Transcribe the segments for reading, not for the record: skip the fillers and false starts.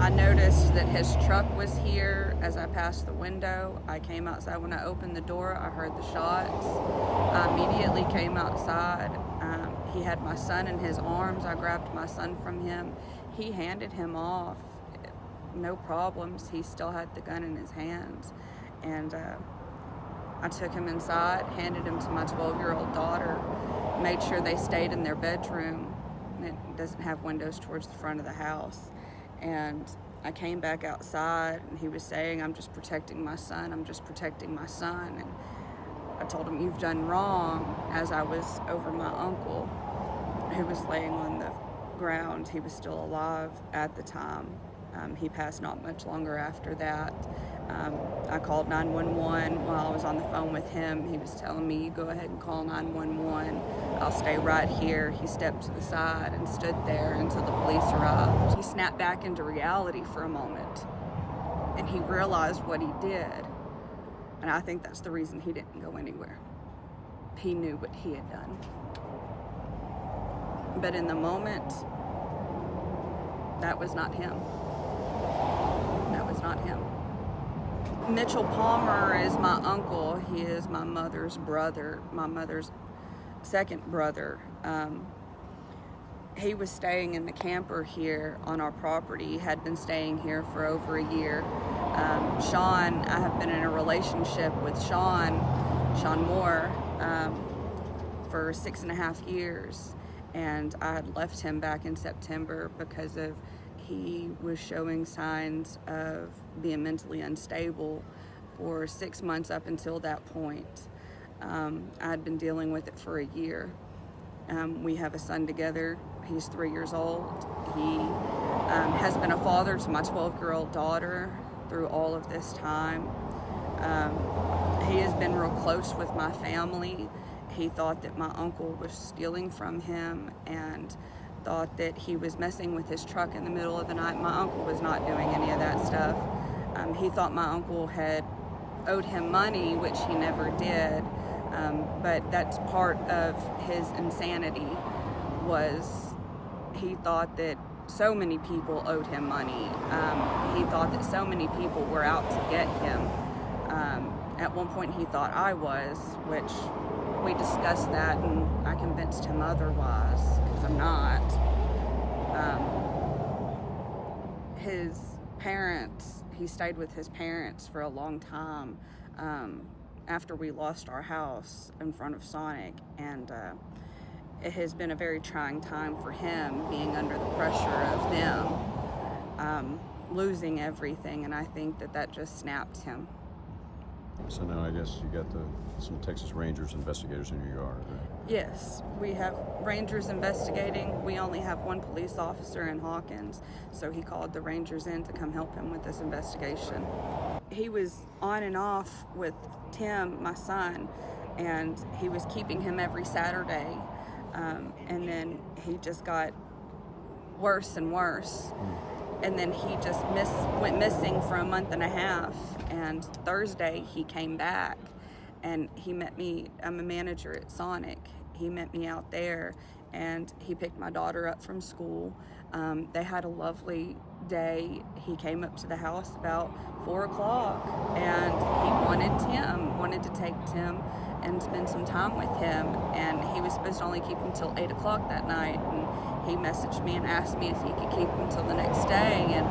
I noticed that his truck was here as I passed the window. I came outside. When I opened the door, I heard the shots. I immediately came outside. He had my son in his arms. I grabbed my son from him. He handed him off. No problems. He still had the gun in his hands. And I took him inside, handed him to my 12-year-old daughter, made sure they stayed in their bedroom. It doesn't have windows towards the front of the house. And I came back outside, and he was saying, "I'm just protecting my son. I'm just protecting my son." And I told him, "You've done wrong," as I was over my uncle, who was laying on the ground. He was still alive at the time. He passed not much longer after that. I called 911 while I was on the phone with him. He was telling me, "You go ahead and call 911. I'll stay right here." He stepped to the side and stood there until the police arrived. He snapped back into reality for a moment, and he realized what he did. And I think that's the reason he didn't go anywhere. He knew what he had done. But in the moment, that was not him. That was not him. Mitchell Palmer is my uncle. He is my mother's brother, my mother's second brother. He was staying in the camper here on our property, had been staying here for over a year. Sean, I have been in a relationship with Sean Moore, for 6.5 years. And I had left him back in September because he was showing signs of being mentally unstable for 6 months up until that point. I had been dealing with it for a year. We have a son together. He's 3 years old. He has been a father to my 12-year-old daughter through all of this time. He has been real close with my family. He thought that my uncle was stealing from him and thought that he was messing with his truck in the middle of the night. My uncle was not doing any of that stuff. He thought my uncle had owed him money, which he never did. But that's part of his insanity, was he thought that so many people owed him money. He thought that so many people were out to get him. At one point he thought I was, which we discussed that, and I convinced him otherwise, because I'm not. His parents, he stayed with his parents for a long time after we lost our house in front of Sonic, and it has been a very trying time for him, being under the pressure of them losing everything, and I think that just snapped him. So now I guess you got some Texas Rangers investigators in your yard, right? Yes, we have Rangers investigating. We only have one police officer in Hawkins, so he called the Rangers in to come help him with this investigation. He was on and off with Tim, my son, and he was keeping him every Saturday, and then he just got worse and worse. And then he just went missing for a month and a half. And Thursday he came back, and he met me. I'm a manager at Sonic. He met me out there, and he picked my daughter up from school. They had a lovely day. He came up to the house about 4 o'clock, and he wanted to take Tim and spend some time with him. And he was supposed to only keep him till 8 o'clock that night. And he messaged me and asked me if he could keep him till the next day, and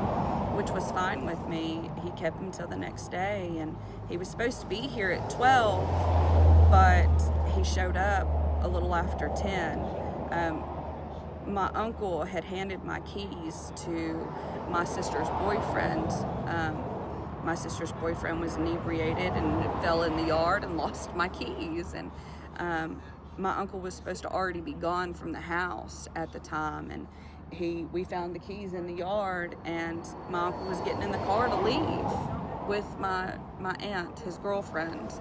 which was fine with me. He kept him till the next day, and he was supposed to be here at 12, but he showed up a little after 10. My uncle had handed my keys to my sister's boyfriend. My sister's boyfriend was inebriated and fell in the yard and lost my keys. And my uncle was supposed to already be gone from the house at the time, and we found the keys in the yard, and my uncle was getting in the car to leave with my aunt, his girlfriend,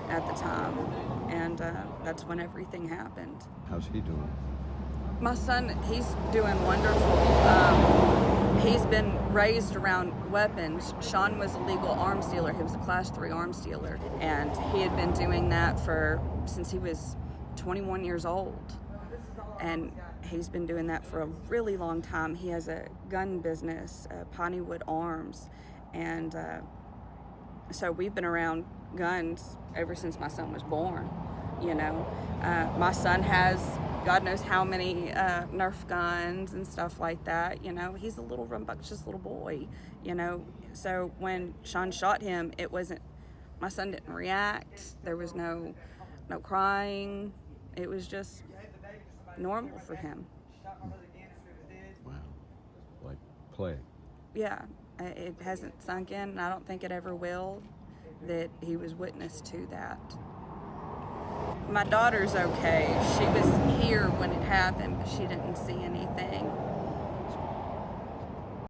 at the time, and that's when everything happened. How's he doing? My son, he's doing wonderful. He's been raised around weapons. Sean was a legal arms dealer. He was a Class 3 arms dealer, and he had been doing that since he was 21 years old. And He's been doing that for a really long time. He has a gun business, Pineywood Arms, and so we've been around guns ever since my son was born. You know, my son has God knows how many Nerf guns and stuff like that. You know, he's a little rambunctious little boy. You know, so when Sean shot him, it wasn't. My son didn't react. There was no crying. It was just normal for him. Wow, like play. Yeah, it hasn't sunk in, and I don't think it ever will, that he was witness to that. My daughter's okay. She was here when it happened, but she didn't see anything.